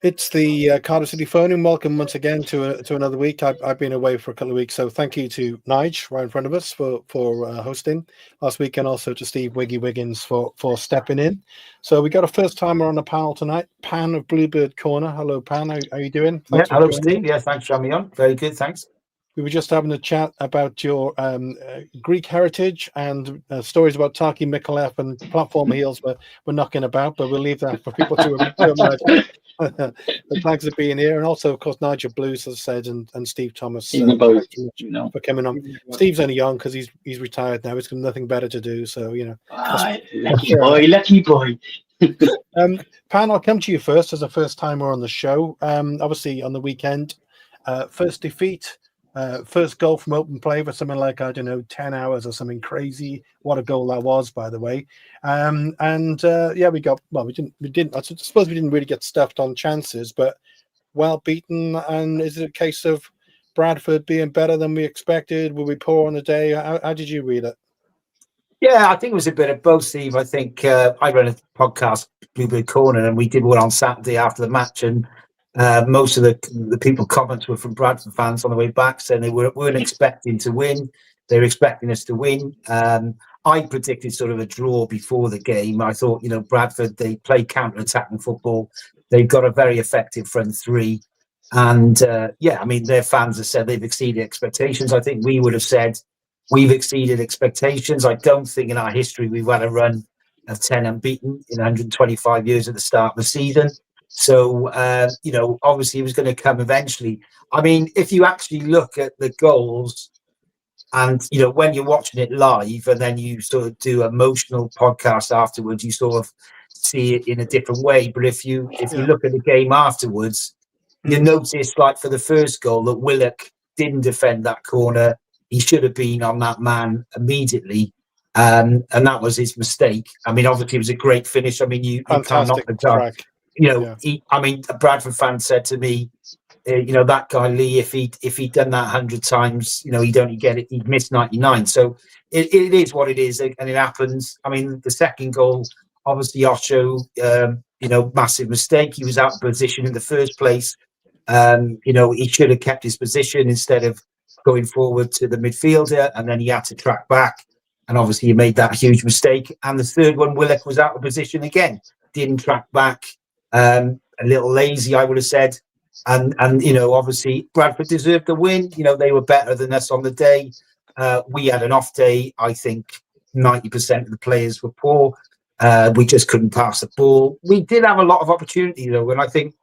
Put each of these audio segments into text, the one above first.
It's the Cardiff City phone in. Welcome once again to another week. I've been away for a couple of weeks, so thank you to Nige right in front of us for hosting last week, and also to Steve Wiggy Wiggins for stepping in. So we got a first timer on the panel tonight, Pan of Bluebird Corner. Hello, Pan. How you doing? Thanks hello, Steve. Yeah, thanks for having me on. Very good, thanks. We were just having a chat about your Greek heritage and stories about Taki Mikolev and platform heels were knocking about, but we'll leave that for people to imagine. But thanks for being here, and also, of course, Nigel Blues, as I said, and Steve Thomas for coming on. Steve's only young because he's retired now. He's got nothing better to do, so lucky boy. Pan, I'll come to you first as a first timer on the show. Obviously, on the weekend, first defeat. First goal from open play for something like, I don't know, 10 hours or something crazy. What a goal that was, by the way. We didn't, I suppose we didn't really get stuffed on chances, but well beaten. And is it a case of Bradford being better than we expected? Were we poor on the day? How did you read it? Yeah, I think it was a bit of both, Steve. I think I ran a podcast, Bluebird Corner, and we did one on Saturday after the match, and most of the people comments were from Bradford fans on the way back, saying they weren't expecting to win. They were expecting us to win. I predicted sort of a draw before the game. I thought, Bradford, they play counter-attacking football. They've got a very effective front three. And their fans have said they've exceeded expectations. I think we would have said we've exceeded expectations. I don't think in our history we've had a run of 10 unbeaten in 125 years at the start of the season. So, obviously it was going to come eventually. I mean, if you actually look at the goals and, when you're watching it live and then you sort of do emotional podcast afterwards, you sort of see it in a different way. But if you look at the game afterwards, you notice, like for the first goal, that Willock didn't defend that corner. He should have been on that man immediately. And that was his mistake. I mean, obviously it was a great finish. I mean, you can't knock the guy. A Bradford fan said to me, that guy Lee, if he'd done that 100 times, he'd only get it. He'd miss 99. So it is what it is, and it happens. I mean, the second goal, obviously Osho, massive mistake. He was out of position in the first place. He should have kept his position instead of going forward to the midfielder, and then he had to track back. And obviously he made that huge mistake. And the third one, Willock was out of position again, didn't track back. A little lazy, I would have said, and obviously Bradford deserved the win. They were better than us on the day. We had an off day. I think 90% of the players were poor. We just couldn't pass the ball. We did have a lot of opportunity though, and I think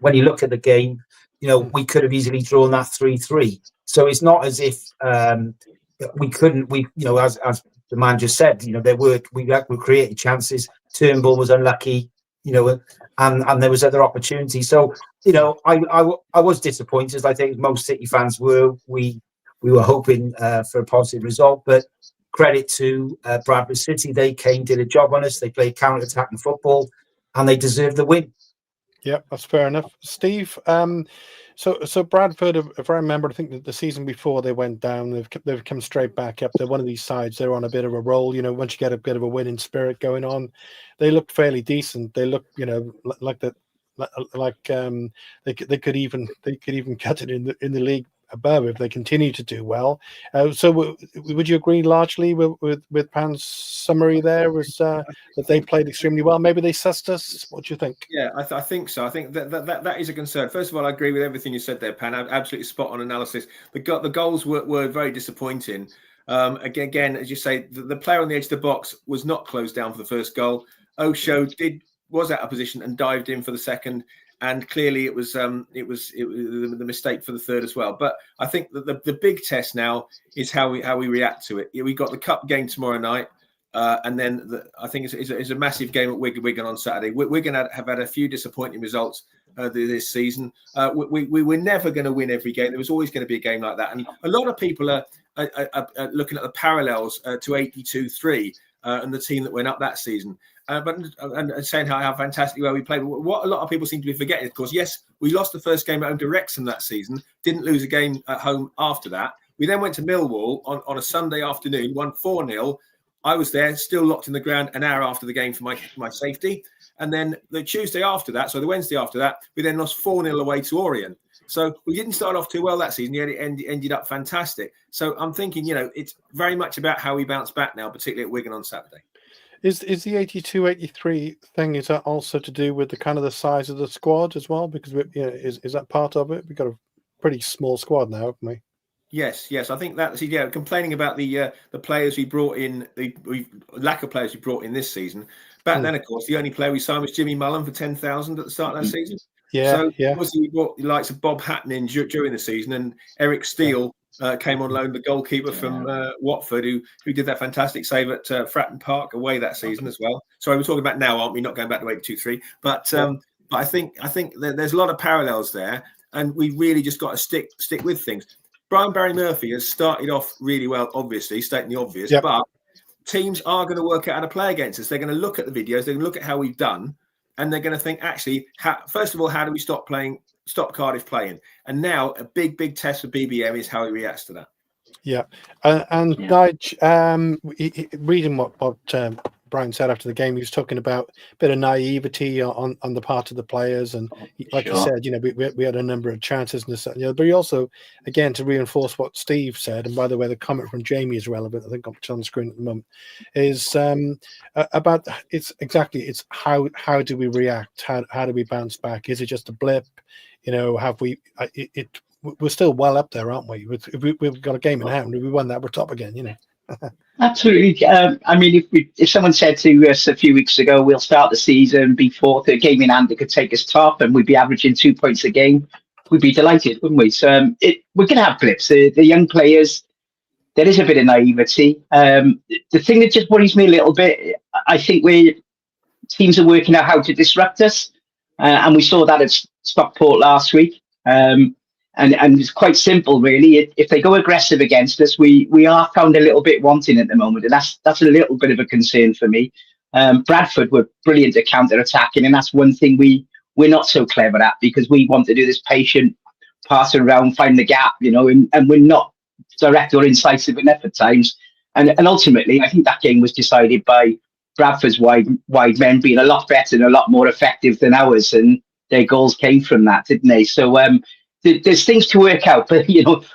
when you look at the game, we could have easily drawn that 3-3. So it's not as if we couldn't. As the man just said, we created chances. Turnbull was unlucky. And there was other opportunities. So, I was disappointed. I think most City fans were. We were hoping for a positive result, but credit to Bradford City. They did a job on us. They played counter-attacking football, and they deserved the win. Yeah, that's fair enough. Steve, so Bradford, if I remember, I think that the season before they went down, they've come straight back up. They're one of these sides. They're on a bit of a roll. Once you get a bit of a winning spirit going on, they looked fairly decent. They look, like that, they could even cut it in the league above if they continue to do well. So would you agree largely with Pan's summary there? Was that they played extremely well? Maybe they sussed us. What do you think? Yeah, I think so. I think that is a concern. First of all, I agree with everything you said there, Pan. Absolutely spot on analysis. The goals were very disappointing. Again, as you say, the player on the edge of the box was not closed down for the first goal. Osho was out of position and dived in for the second. And clearly, it was the mistake for the third as well. But I think that the big test now is how we react to it. We got the cup game tomorrow night, and then I think it's a massive game at Wigan on Saturday. We're going to have had a few disappointing results this season. We were never going to win every game. There was always going to be a game like that. And a lot of people are looking at the parallels to 82-3 and the team that went up that season. But saying how fantastically well we played. What a lot of people seem to be forgetting, of course, yes, we lost the first game at home to Wrexham that season, didn't lose a game at home after that. We then went to Millwall on a Sunday afternoon, won 4-0. I was there, still locked in the ground an hour after the game for my safety. And then the Tuesday after that, so the Wednesday after that, we then lost 4-0 away to Orient. So we didn't start off too well that season, yet it ended up fantastic. So I'm thinking, it's very much about how we bounce back now, particularly at Wigan on Saturday. Is the 82-83 thing, is that also to do with the kind of the size of the squad as well? Because is that part of it? We've got a pretty small squad now, haven't we? Yes. I think that's complaining about the players we brought in, the lack of players we brought in this season. Back then, of course, the only player we signed was Jimmy Mullen for 10,000 at the start of that season. Obviously we brought the likes of Bob Hatton in during the season, and Eric Steele came on loan, the goalkeeper from Watford, who did that fantastic save at Fratton Park away that season as well. Sorry, we're talking about now, aren't we? Not going back to 82-83. But I think there's a lot of parallels there, and we really just got to stick with things. Brian Barry Murphy has started off really well, obviously, stating the obvious, but teams are going to work out how to play against us. They're going to look at the videos, they're going to look at how we've done, and they're going to think, actually, first of all, how do we stop Cardiff playing? And now a big test for BBM is how he reacts to that. Yeah. Nige, reading what Brian said after the game, he was talking about a bit of naivety on the part of the players, and like you said, we had a number of chances and this, but he also, again, to reinforce what Steve said, and by the way, the comment from Jamie is relevant, I think it's on the screen at the moment, is about it's how do we react, how do we bounce back? Is it just a blip? Have we we're still well up there, aren't we? We've got a game in hand, we won that, we're top again, Absolutely. I mean, if someone said to us a few weeks ago, we'll start the season, be fourth, a game in hand that could take us top, and we'd be averaging 2 points a game, we'd be delighted, wouldn't we? So we're going to have blips. The young players, there is a bit of naivety. The thing that just worries me a little bit, I think teams are working out how to disrupt us, and we saw that at Stockport last week. And it's quite simple, really. If they go aggressive against us, we are found a little bit wanting at the moment, and that's a little bit of a concern for me. Bradford were brilliant at counter-attacking, and that's one thing we're not so clever at, because we want to do this patient pass around, find the gap, and we're not direct or incisive enough at times. And ultimately, I think that game was decided by Bradford's wide men being a lot better and a lot more effective than ours, and their goals came from that, didn't they? So there's things to work out, but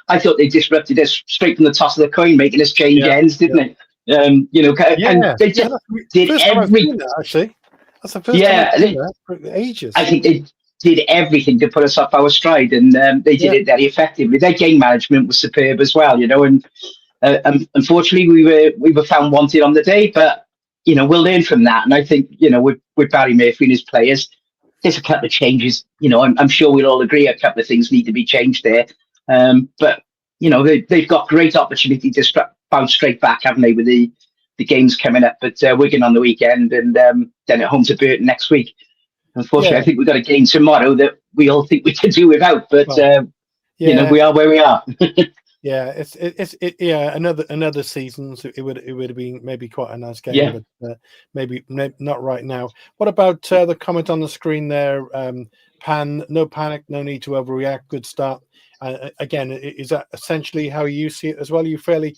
I thought they disrupted us straight from the toss of the coin, making us change ends, didn't they? And they just did everything. Actually, that's the first time I've seen that for ages. I think they did everything to put us off our stride, and they did it very effectively. Their game management was superb as well, and unfortunately we were found wanted on the day, but we'll learn from that. And I think with Barry Murphy and his players, there's a couple of changes. I'm sure we'll all agree a couple of things need to be changed there. But they've got great opportunity to bounce straight back, haven't they, with the games coming up at Wigan on the weekend, and then at home to Burton next week. Unfortunately, I think we've got a game tomorrow that we all think we can do without, but we are where we are. It's another season. So it would have been maybe quite a nice game, but maybe not right now. What about the comment on the screen there? No panic, no need to overreact. Good start. Again, is that essentially how you see it as well? Are you fairly,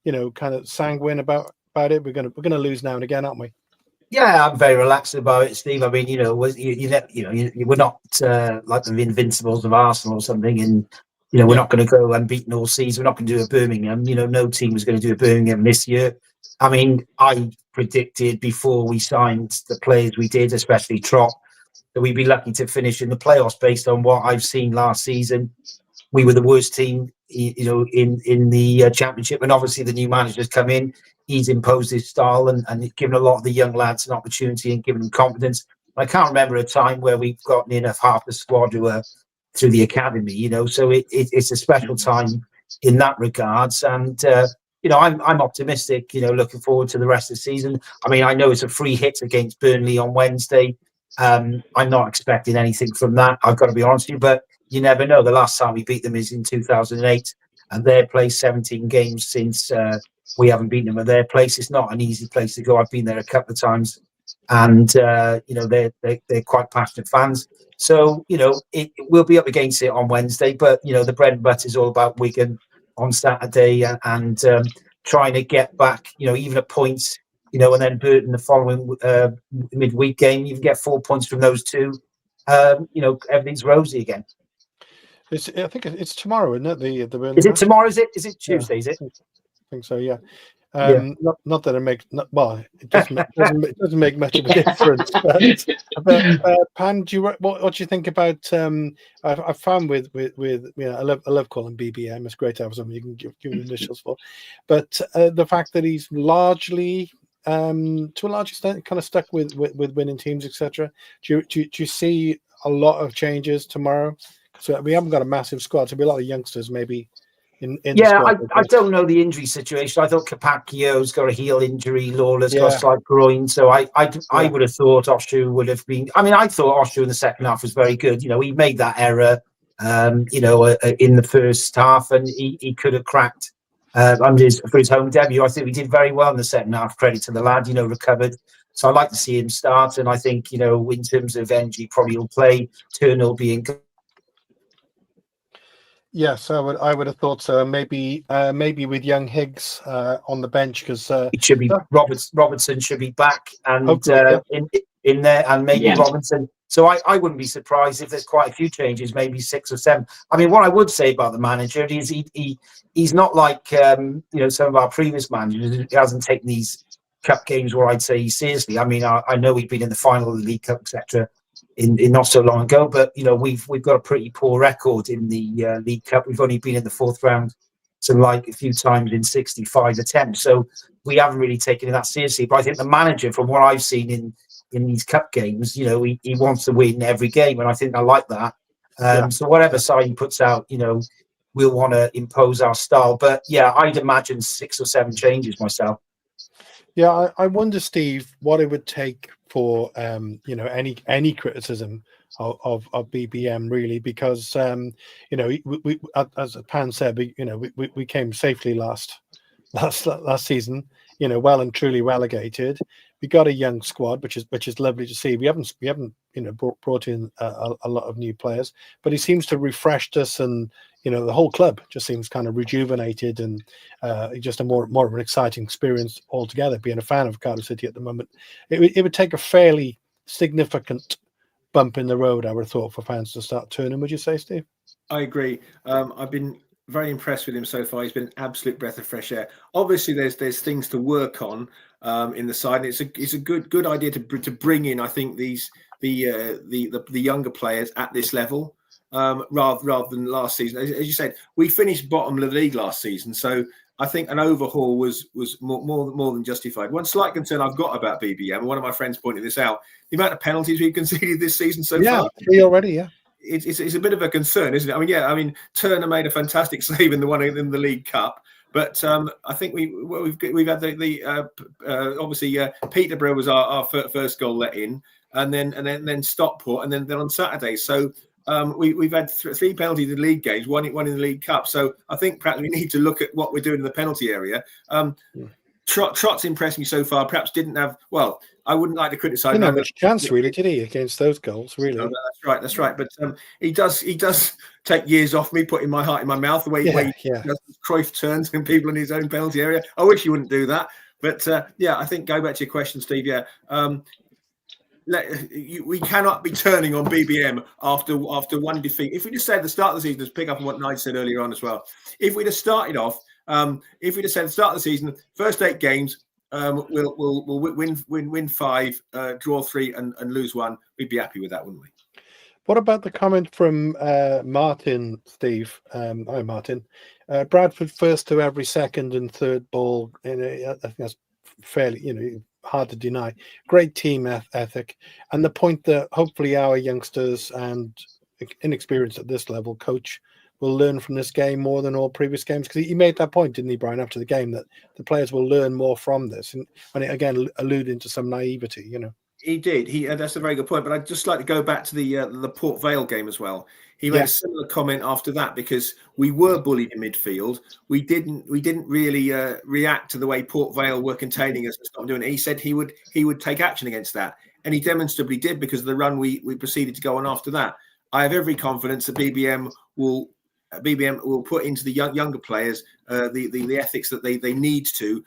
kind of sanguine about it? We're gonna lose now and again, aren't we? Yeah, I'm very relaxed about it, Steve. I mean, we're not like the Invincibles of Arsenal or something, and we're not going to go unbeaten all season. We're not going to do a Birmingham. No team was going to do a Birmingham this year. I mean, I predicted before we signed the players we did, especially Trott, that we'd be lucky to finish in the playoffs based on what I've seen last season. We were the worst team, in the championship, and obviously the new manager's come in. He's imposed his style and given a lot of the young lads an opportunity and given them confidence. I can't remember a time where we've gotten enough half the squad who are through the academy, so it's a special time in that regards. And I'm optimistic, looking forward to the rest of the season. I mean, I know it's a free hit against Burnley on Wednesday. I'm not expecting anything from that, I've got to be honest with you, but you never know. The last time we beat them is in 2008, and they've played 17 games since we haven't beaten them at their place. It's not an easy place to go. I've been there a couple of times, and they're quite passionate fans. So we'll be up against it on Wednesday, but the bread and butter is all about Wigan on Saturday, and trying to get back, even at points you know, and then Burton the following midweek game. You can get 4 points from those two. You know, everything's rosy again. I think it's tomorrow, isn't it? The Burnley Is it match? tomorrow? Is it Tuesday? Yeah, Is it? I think so. Yeah. Yeah. Not that it makes well, it doesn't make much of a difference. But Pan, what do you think about? I found with you know, I love calling BBM. It's great to have something you can give initials for, but the fact that he's largely, to a large extent, kind of stuck with winning teams, etc. Do you see a lot of changes tomorrow? So we haven't got a massive squad. So there'll be a lot of youngsters maybe. I don't know the injury situation. I thought Capacchio's got a heel injury. Lawler's got a slight groin. So I would have thought Oshu would have been. I mean, I thought Oshu in the second half was very good. You know, he made that error, you know, in the first half, and he could have cracked for his home debut. I think he did very well in the second half. Credit to the lad, you know, recovered. So I'd like to see him start. And I think, you know, in terms of energy, probably he'll play. Turner will be in. Yes, I would have thought so. Maybe with young Higgs on the bench, because it should be Robertson should be back and in there, and maybe Robinson. So I wouldn't be surprised if there's quite a few changes, maybe 6 or 7. I mean, what I would say about the manager is he's not like you know, some of our previous managers. He hasn't taken these cup games where I'd say seriously. I mean, I know he'd been in the final of the League Cup, etc. In not so long ago, but you know, we've got a pretty poor record in the League Cup. We've only been in the 4th round a few times in 65 attempts, so we haven't really taken it that seriously. But I think the manager, from what I've seen in these cup games, you know, he wants to win every game, and I think I like that. So whatever side he puts out, you know, we'll want to impose our style. But yeah, I'd imagine 6 or 7 changes myself. Yeah, I wonder, Steve, what it would take for you know, any criticism of BBM, really, because you know, we as Pan said, you know, we came safely last season, you know, well and truly relegated. We got a young squad, which is lovely to see. We haven't you know, brought in a lot of new players, but he seems to refreshed us, and you know, the whole club just seems kind of rejuvenated, and just a more of an exciting experience altogether. Being a fan of Cardiff City at the moment, it would take a fairly significant bump in the road, I would have thought, for fans to start turning. Would you say, Steve? I agree. I've been very impressed with him so far. He's been an absolute breath of fresh air. Obviously, there's things to work on in the side, and it's a good idea to bring in, I think, the younger players at this level, rather than last season. As you said, we finished bottom of the league last season, so I think an overhaul was more than justified. One slight concern I've got about BBM, and one of my friends pointed this out, the amount of penalties we've conceded this season so far. 3 already. Yeah. It's a bit of a concern, isn't it? I mean, Turner made a fantastic save in the one in the League Cup, but I think we've had the obviously Peterborough was our first goal let in, and then Stockport, and then on Saturday. So we've had 3 penalties in the league games, one in the League Cup. So I think perhaps we need to look at what we're doing in the penalty area. Trott's impressed me so far. Perhaps didn't have, well, I wouldn't like to criticise. Didn't have much chance, really, did he, against those goals? Really, no, that's right. But he does take years off me, putting my heart in my mouth. The way he does Cruyff turns and people in his own penalty area. I wish he wouldn't do that. But I think go back to your question, Steve. We cannot be turning on BBM after one defeat. If we just said at the start of the season, let's pick up on what Nigel said earlier on as well. If we'd have started off, if we'd have said at the start of the season, first 8 games, we'll win 5, draw 3, and lose 1, we'd be happy with that, wouldn't we? What about the comment from Martin, Steve? Hi, Martin. Bradford first to every second and third ball. I think that's fairly, you know, hard to deny. Great team ethic, and the point that hopefully our youngsters and inexperienced at this level coach will learn from this game more than all previous games, because he made that point, didn't he, Brian, after the game, that the players will learn more from this, and again alluding to some naivety, you know. He did. That's a very good point. But I'd just like to go back to the Port Vale game as well. He made a similar comment after that, because we were bullied in midfield. We didn't really react to the way Port Vale were containing us and stop doing it. He said he would take action against that, and he demonstrably did, because of the run we proceeded to go on after that. I have every confidence that BBM will BBM will put into the younger players the ethics that they need to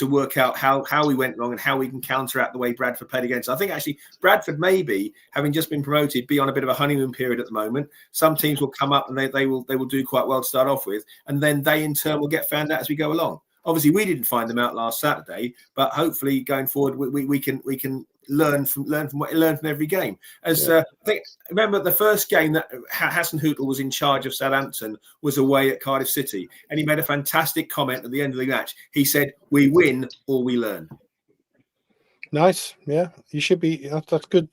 work out how we went wrong and how we can counteract the way Bradford played against. I think actually Bradford maybe, having just been promoted, be on a bit of a honeymoon period at the moment. Some teams will come up and they will do quite well to start off with, and then they in turn will get found out as we go along. Obviously, we didn't find them out last Saturday, but hopefully going forward we can learn from every game. As I think, remember the first game that Hassan Hootel was in charge of Southampton was away at Cardiff City, and he made a fantastic comment at the end of the match. He said, "We win or we learn." Nice, yeah. You should be. That's good.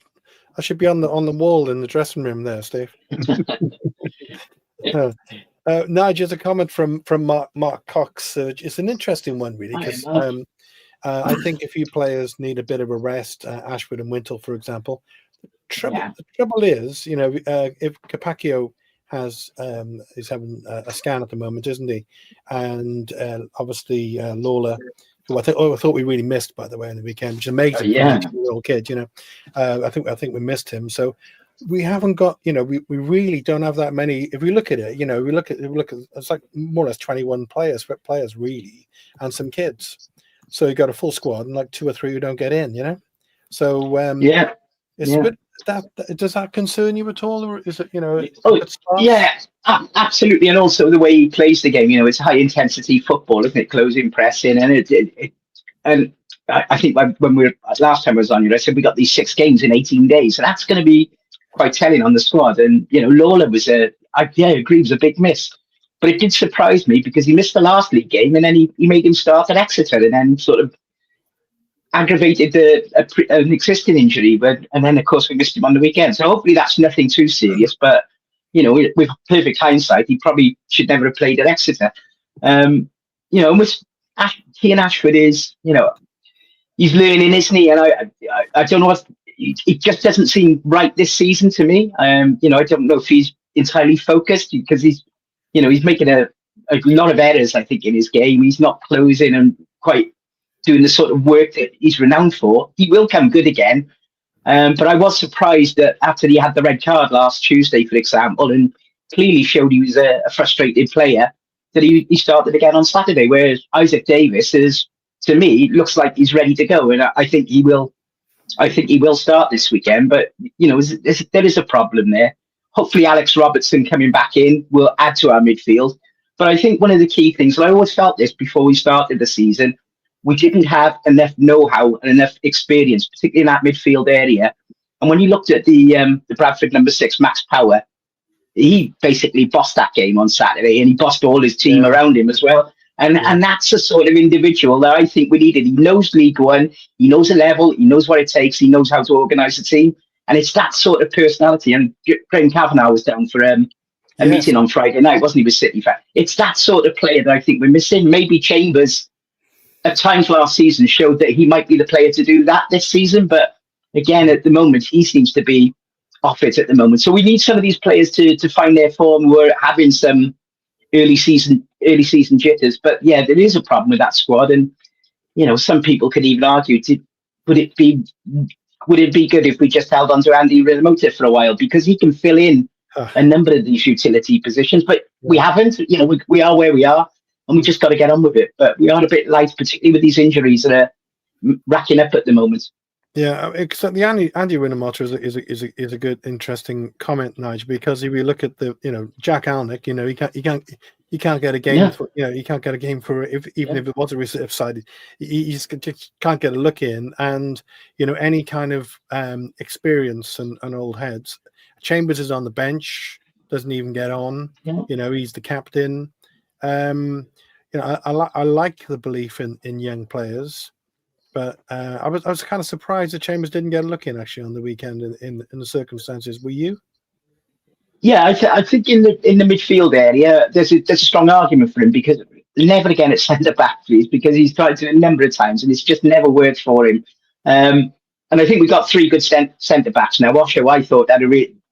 I should be on the wall in the dressing room there, Steve. Nigel, a comment from Mark Cox. It's an interesting one, really, because I think a few players need a bit of a rest. Ashford and Wintle, for example. The trouble is, if Capaccio is having a scan at the moment, isn't he? And obviously Lawler, who I thought we really missed, by the way, in the weekend, which is amazing. For a 18-year-old kid, I think we missed him. So we haven't got, we really don't have that many. If we look at it, we look at it's like more or less 21 players really, and some kids. So you got a full squad and like 2 or 3 who don't get in, So it's a bit does that concern you at all, or is it absolutely. And also the way he plays the game, it's high intensity football, isn't it? Closing, pressing, and I think when we were last time I was on you, I said we got these 6 games in 18 days, so that's going to be quite telling on the squad. And Lawler was I agree, was a big miss. But it did surprise me because he missed the last league game, and then he made him start at Exeter, and then sort of aggravated an existing injury. And then, of course, we missed him on the weekend. So hopefully that's nothing too serious. But, with perfect hindsight, he probably should never have played at Exeter. And with he and Ashford is, he's learning, isn't he? And I don't know it just doesn't seem right this season to me. I don't know if he's entirely focused because he's making a lot of errors, I think, in his game. He's not closing and quite doing the sort of work that he's renowned for. He will come good again. But I was surprised that after he had the red card last Tuesday, for example, and clearly showed he was a frustrated player, that he started again on Saturday, whereas Isaac Davis to me, looks like he's ready to go. And I think he will start this weekend. But, there is a problem there. Hopefully Alex Robertson coming back in will add to our midfield. But I think one of the key things, and I always felt this before we started the season, we didn't have enough know-how and enough experience, particularly in that midfield area. And when you looked at the Bradford number 6, Max Power, he basically bossed that game on Saturday, and he bossed all his team around him as well. And that's the sort of individual that I think we needed. He knows League One, he knows the level, he knows what it takes, he knows how to organise a team. And it's that sort of personality. And Graham Kavanagh was down for a meeting on Friday night, wasn't he, with City fan? It's that sort of player that I think we're missing. Maybe Chambers, at times last season, showed that he might be the player to do that this season. But again, at the moment, he seems to be off it at the moment. So we need some of these players to find their form. We're having some early season jitters. But yeah, there is a problem with that squad. And, some people could even argue, would it be good if we just held on to Andy Remoter for a while, because he can fill in a number of these utility positions, but we haven't. We are where we are, and we just got to get on with it. But we are a bit light, particularly with these injuries that are racking up at the moment. Yeah, except the Andy Remoter is a good, interesting comment, Nigel, because if you look at the Jack Alnwick, he can't get a game for he can't get a game for even if it was a reserve side, he just can't get a look in, and any kind of experience and old heads. Chambers is on the bench, doesn't even get on. He's the captain. I like the belief in young players. But I was kind of surprised that Chambers didn't get a look in actually on the weekend in the circumstances. Were you? Yeah, I think in the midfield area, there's a strong argument for him, because never again at centre back, please, because he's tried to a number of times and it's just never worked for him. And I think we've got 3 good centre backs now. Osho, I thought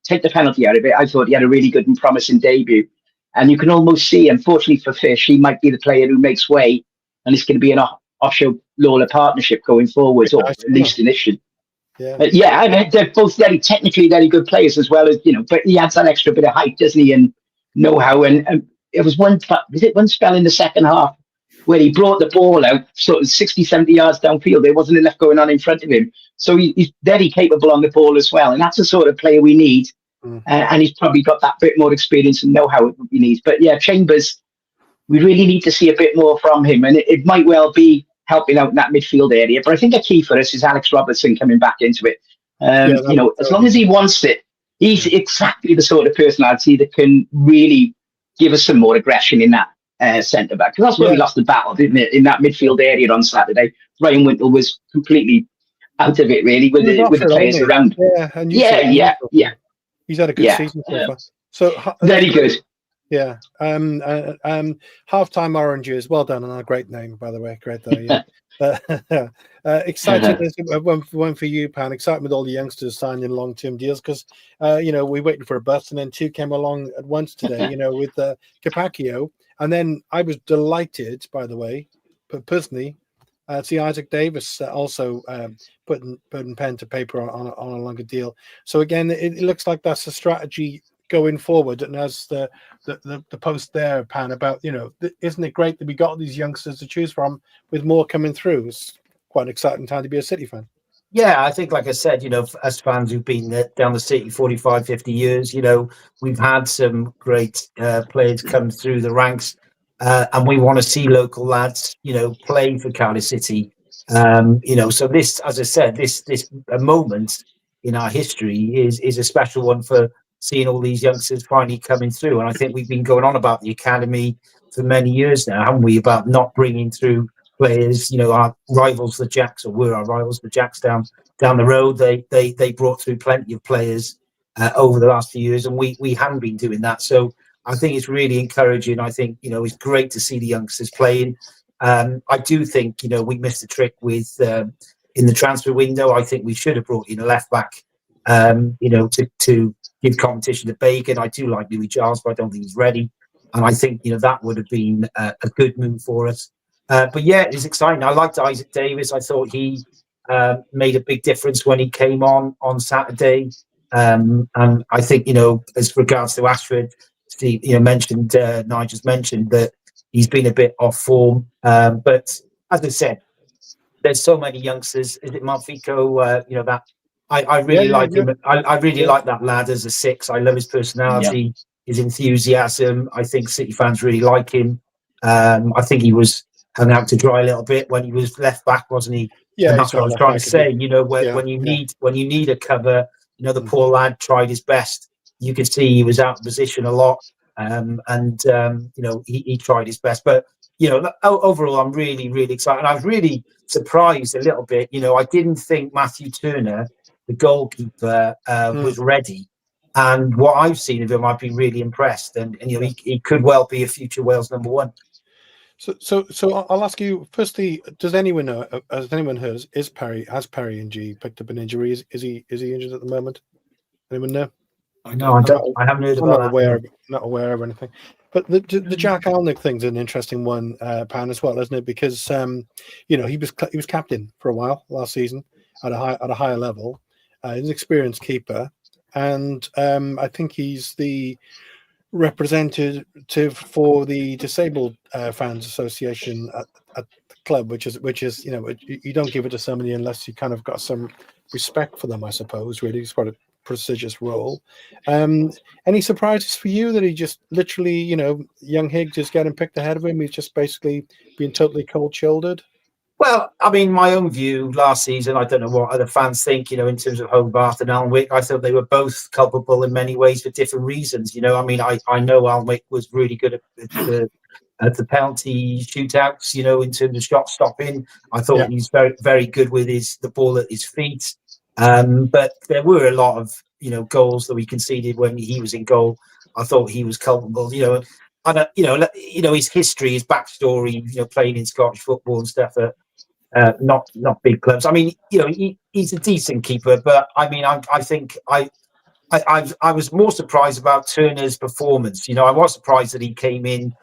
take the penalty out of it, I thought he had a really good and promising debut. And you can almost see, unfortunately for Fish, he might be the player who makes way, and it's going to be an Osho Lawler partnership going forward, or at least initially. And they're both technically very good players as well as, but he adds that extra bit of height, doesn't he? And know-how. And it was one spell in the second half where he brought the ball out sort of 60, 70 yards downfield. There wasn't enough going on in front of him. So he's very capable on the ball as well. And that's the sort of player we need. And he's probably got that bit more experience and know-how we need. But yeah, Chambers, we really need to see a bit more from him. And it might well be helping out in that midfield area. But I think a key for us is Alex Robertson coming back into it. As long as he wants it, he's exactly the sort of personality that can really give us some more aggression in that centre back. Because that's where we lost the battle, didn't it? In that midfield area on Saturday, Ryan Wintle was completely out of it, really, with the players around. Yeah. He's had a good season so far. So very good. Yeah. Halftime Oranges. Well done, and a great name, by the way. Great though. Yeah. Excited one for you, Pan. Excited with all the youngsters signing long-term deals because we waited for a bus, and then two came along at once today. With Capaccio, and then I was delighted, by the way, personally, see Isaac Davis also putting pen to paper on a longer deal. So again, it looks like that's a strategy going forward. And as the post there, Pan, about isn't it great that we got these youngsters to choose from with more coming through? It's quite an exciting time to be a City fan. Yeah, I think, like I said, as fans who've been down the City 45, 50 years, we've had some great players come through the ranks, and we want to see local lads, play for Cardiff City. So this, as I said, this a moment in our history is a special one for seeing all these youngsters finally coming through. And I think we've been going on about the academy for many years now, haven't we? About not bringing through players, our rivals, the Jacks, or were our rivals, the Jacks down the road. They brought through plenty of players over the last few years, and we haven't been doing that. So I think it's really encouraging. I think it's great to see the youngsters playing. I do think we missed a trick with in the transfer window. I think we should have brought in a left back, to give competition to Bacon. I do like Louis Giles, but I don't think he's ready. And I think that would have been a good move for us. But yeah, it's exciting. I liked Isaac Davis. I thought he made a big difference when he came on Saturday. And I think as regards to Ashford, Steve, Nigel's mentioned that he's been a bit off form. But as I said, there's so many youngsters. Is it Marfico? That I really like him. I really like that lad as a six. I love his personality, his enthusiasm. I think City fans really like him. I think he was hung out to dry a little bit when he was left back, wasn't he? Yeah, and that's what I was trying to say. When you need a cover, the poor lad tried his best. You could see he was out of position a lot, he tried his best. But overall, I'm really, really excited. And I was really surprised a little bit. I didn't think Matthew Turner, the goalkeeper, was ready. And what I've seen of him, I've been really impressed. And he could well be a future Wales number one. So I'll ask you firstly: does anyone know? Has anyone heard? Has Perry Ng picked up an injury? Is he injured at the moment? Anyone know? No, I haven't heard about that. Not aware of anything. But the Jack Alnwick thing's an interesting one, Pan, as well, isn't it? Because he was captain for a while last season at a higher level. He's an experienced keeper, and I think he's the representative for the Disabled Fans Association at the club, which is you don't give it to somebody unless you kind of got some respect for them, I suppose. Really, it's quite a prestigious role. Any surprises for you that he just literally, young Higgs is getting picked ahead of him? He's just basically being totally cold-shouldered. Well, I mean, my own view last season, I don't know what other fans think, in terms of Hobart and Alnwick. I thought they were both culpable in many ways for different reasons. I mean, I know Alnwick was really good at the penalty shootouts, in terms of shot stopping. I thought he was very, very good with the ball at his feet. But there were a lot of, goals that we conceded when he was in goal. I thought he was culpable, and his history, his backstory, playing in Scottish football and stuff not big clubs. I mean, he's a decent keeper, but I mean, I think I was more surprised about Turner's performance. I was surprised that he came in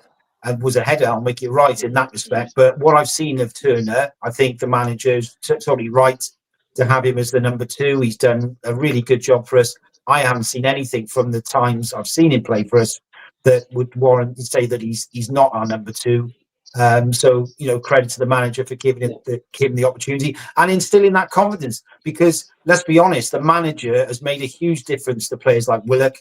and was ahead of Alnwick, you're right in that respect. But what I've seen of Turner, I think the manager's totally right to have him as the number two. He's done a really good job for us. I haven't seen anything from the times I've seen him play for us that would warrant to say that he's not our number 2. So, credit to the manager for giving him the opportunity and instilling that confidence, because let's be honest, the manager has made a huge difference to players like Willock.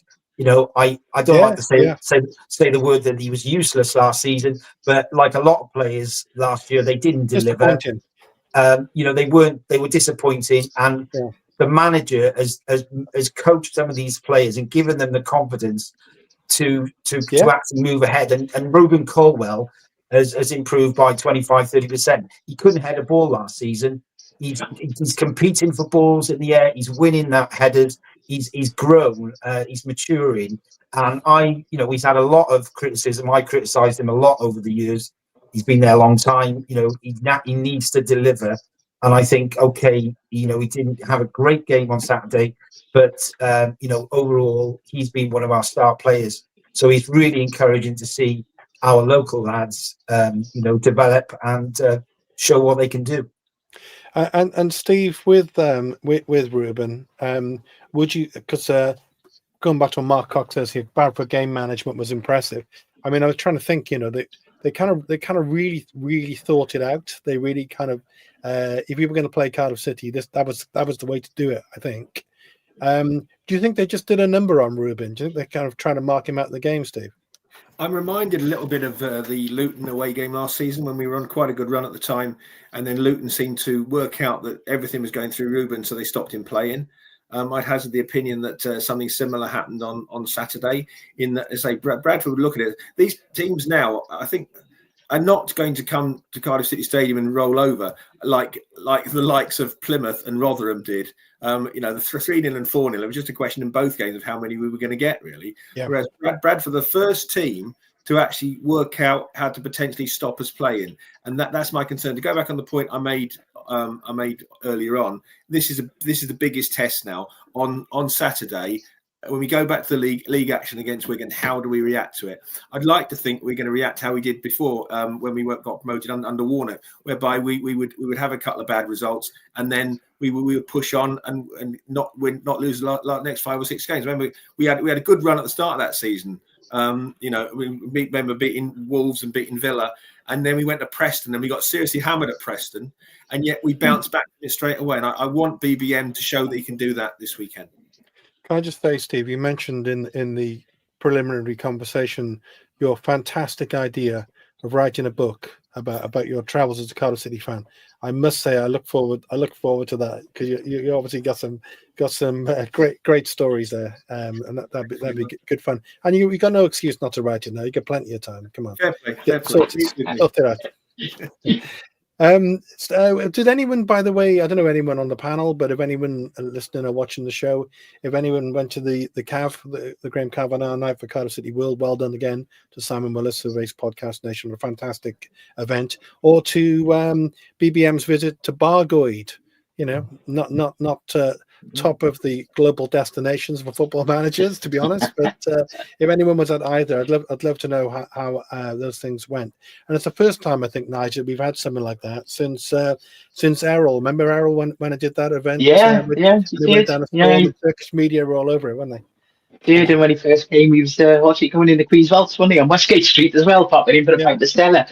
I don't like to say the word that he was useless last season, but like a lot of players last year, they didn't deliver. They were disappointing, and the manager has coached some of these players and given them the confidence to actually move ahead. And Ruben Colwell has improved by 25-30%. He couldn't head a ball last season. He's competing for balls in the air. He's winning that headers. He's grown. He's maturing. And he's had a lot of criticism. I criticised him a lot over the years. He's been there a long time. He needs to deliver. And I think, he didn't have a great game on Saturday, but overall, he's been one of our star players. So it's really encouraging to see our local lads, develop and show what they can do. And Steve, with Ruben, would you? Because going back to what Mark Cox says here, Bradford game management was impressive. I mean, I was trying to think. They kind of really thought it out. They really kind of, if we were going to play Cardiff City, that was the way to do it, I think. Do you think they just did a number on Ruben? Do you think they're kind of trying to mark him out of the game, Steve? I'm reminded a little bit of the Luton away game last season when we were on quite a good run at the time, and then Luton seemed to work out that everything was going through Ruben, so they stopped him playing. I'd hazard the opinion that something similar happened on Saturday. In that, as Bradford would look at it, these teams now, I think, are not going to come to Cardiff City Stadium and roll over like the likes of Plymouth and Rotherham did. The 3-0 and 4-0. It was just a question in both games of how many we were going to get, really. Yeah. Whereas Bradford, the first team to actually work out how to potentially stop us playing, and that's my concern. To go back on the point I made earlier on, this is the biggest test now on Saturday. When we go back to the league action against Wigan, how do we react to it? I'd like to think we're going to react how we did before when we got promoted under Warner, whereby we would have a couple of bad results and then we would push on and not lose the next 5 or 6 games. Remember, we had a good run at the start of that season. We remember beating Wolves and beating Villa, and then we went to Preston and we got seriously hammered at Preston, and yet we bounced back straight away. And I want BBM to show that he can do that this weekend. Can I just say, Steve, you mentioned in the preliminary conversation your fantastic idea of writing a book about your travels as a Cardiff City fan. I must say, I look forward to that, because you obviously got some great stories there, and that'd be good fun. And you got no excuse not to write it now. You got plenty of time. Come on, sort it out. Did anyone, by the way, I don't know anyone on the panel, but if anyone listening or watching the show, if anyone went to the Graham Kavanagh night for Cardiff City World, well done again to Simon Willis of Ace Podcast Nation, a fantastic event, or to BBM's visit to Bargoed, not top of the global destinations for football managers, to be honest. But if anyone was at either, I'd love to know how those things went. And it's the first time, I think, Nigel, we've had something like that since Errol. Remember Errol when I did that event? The Turkish media were all over it, weren't they? Did, and when he first came, he was going in the Queen's Vaults, wasn't he, on Westgate Street as well, popping in for a pint of Stella.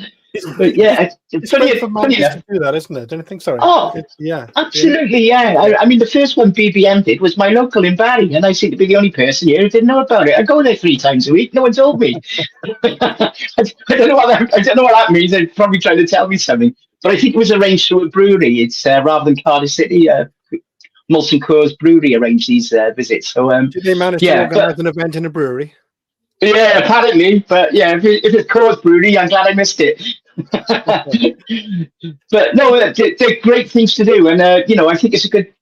But yeah, it's funny for managers to do that, isn't it? Don't you think? Sorry. Oh, absolutely, yeah. I mean, the first one BBM did was my local in Barry, and I seem to be the only person here who didn't know about it. I go there 3 times a week. No one told me. I don't know what that means. They're probably trying to tell me something. But I think it was arranged through a brewery. It's rather than Cardiff City. Molson Coors Brewery arranged these visits. So did they manage to organise an event in a brewery? Yeah, apparently. But yeah, if it's Coors Brewery, I'm glad I missed it. But no, they're great things to do, and I think it's a good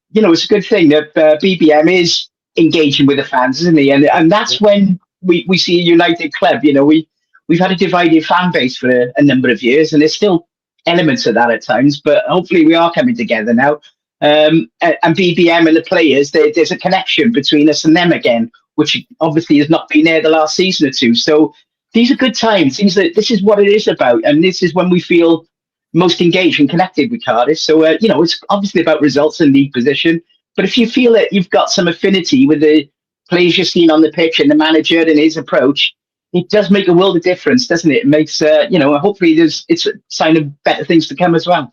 thing that BBM is engaging with the fans, isn't he? And that's when we see a united club. We've had a divided fan base for a number of years, and there's still elements of that at times, but hopefully we are coming together now. And BBM and the players, there's a connection between us and them again, which obviously has not been there the last season or two. So these are good times. This is what it is about, and this is when we feel most engaged and connected with Cardiff. So it's obviously about results and league position. But if you feel that you've got some affinity with the players you're seeing on the pitch and the manager and his approach, it does make a world of difference, doesn't it? It makes, hopefully it's a sign of better things to come as well.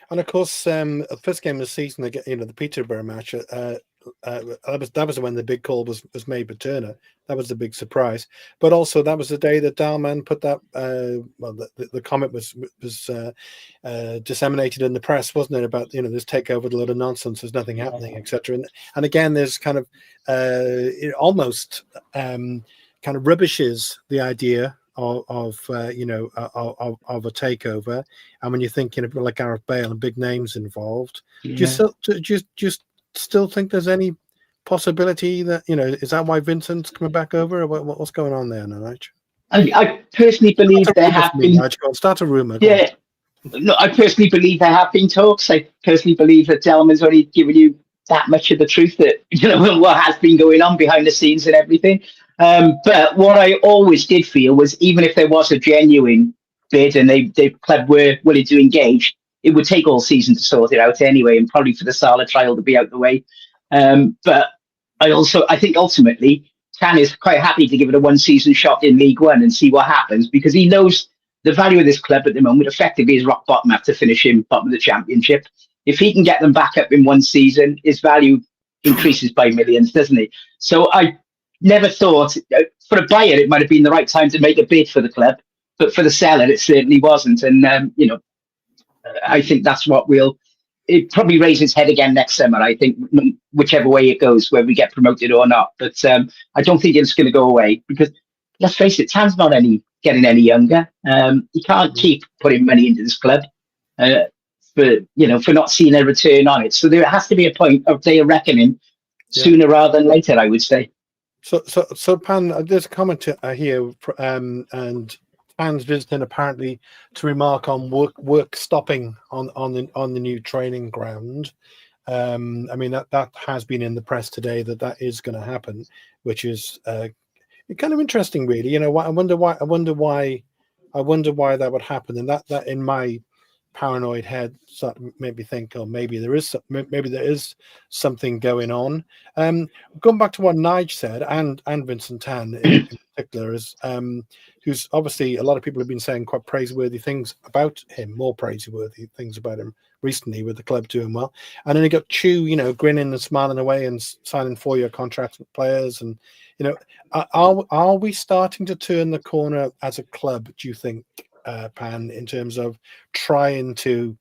And of course, the first game of the season, the Peterborough match, that was when the big call was made by Turner. That was the big surprise. But also, that was the day that Dalman put that. The comment was disseminated in the press, wasn't it? About this takeover, a lot of nonsense. There's nothing happening, etc. And again, there's kind of it almost kind of rubbishes the idea of a takeover. And when you're thinking of like Gareth Bale and big names involved, do you still think there's any possibility that is that why Vincent's coming back over, or what's going on there, Nige? I personally believe there have been. Start a rumor. Yeah, no, I personally believe there have been talks. I personally believe that Delman's only given you that much of the truth that what has been going on behind the scenes and everything. But what I always did feel was, even if there was a genuine bid and the club were willing to engage, it would take all season to sort it out anyway, and probably for the Salah trial to be out the way. But I think ultimately Tan is quite happy to give it a one-season shot in League One and see what happens, because he knows the value of this club at the moment effectively is rock bottom after finishing bottom of the Championship. If he can get them back up in one season, his value increases by millions, doesn't it? So I never thought, for a buyer, it might have been the right time to make a bid for the club, but for the seller, it certainly wasn't. And, I think that's what it probably raise its head again next summer, I think, whichever way it goes, whether we get promoted or not. But I don't think it's going to go away, because let's face it, Tan's not getting any younger. He can't keep putting money into this club for not seeing a return on it. So there has to be a point of day of reckoning sooner rather than later, I would say. So Pan, there's a comment here, and Pan's visiting apparently to remark on work stopping on the new training ground. I mean that has been in the press today that is going to happen, which is kind of interesting, really. I wonder why that would happen, and that in my paranoid head made me think, maybe there is something going on. Going back to what Nige said, and Vincent Tan in particular, is who's obviously, a lot of people have been saying quite praiseworthy things about him, more praiseworthy things about him recently, with the club doing well. And then he got Chu, grinning and smiling away and signing 4-year contracts with players. And are we starting to turn the corner as a club, do you think, Pan, in terms of trying to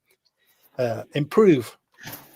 improve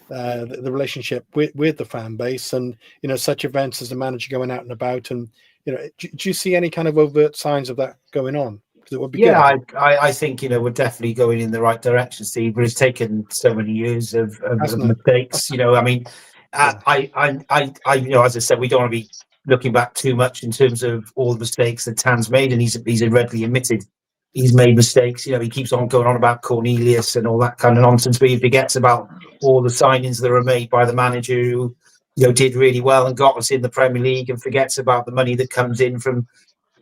the relationship with the fan base, and such events as the manager going out and about, and do you see any kind of overt signs of that going on? Because it would be good. I think we're definitely going in the right direction, Steve, but it's taken so many years of mistakes. I mean, as I said, we don't want to be looking back too much in terms of all the mistakes that Tan's made, and he's readily admitted he's made mistakes. He keeps on going on about Cornelius and all that kind of nonsense, but he forgets about all the signings that were made by the manager who, did really well and got us in the Premier League, and forgets about the money that comes in from,